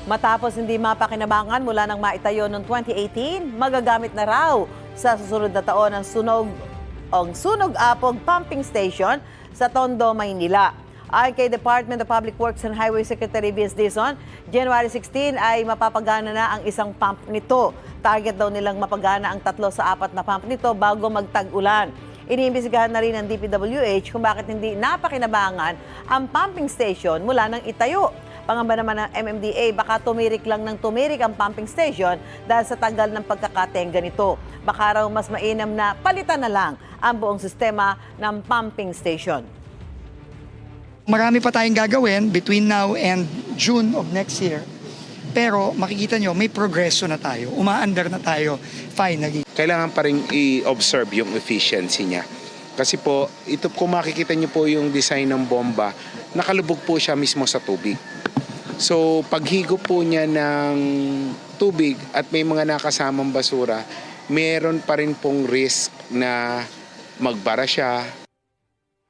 Matapos hindi mapakinabangan mula nang maitayo noong 2018, magagamit na raw sa susunod na taon ang Sunog-Apog Pumping Station sa Tondo, Maynila. Ayon kay Department of Public Works and Highway Secretary V.S. Dizon, January 16 ay mapapagana na ang isang pump nito. Target daw nilang mapagana ang 3 sa 4 na pump nito bago magtag-ulan. Iniimbestigahan na rin ng DPWH kung bakit hindi napakinabangan ang pumping station mula nang itayo. Pangamba naman ng MMDA, baka tumirik lang ng tumirik ang pumping station dahil sa tagal ng pagkakatenga nito. Baka raw mas mainam na palitan na lang ang buong sistema ng pumping station. Marami pa tayong gagawin between now and June of next year. Pero makikita nyo, may progreso na tayo. Umaandar na tayo finally. Kailangan pa rin i-observe yung efficiency niya. Kasi po, ito kung makikita nyo po yung design ng bomba, nakalubog po siya mismo sa tubig. So, paghigop po niya ng tubig at may mga nakasamang basura, meron pa rin pong risk na magbara siya,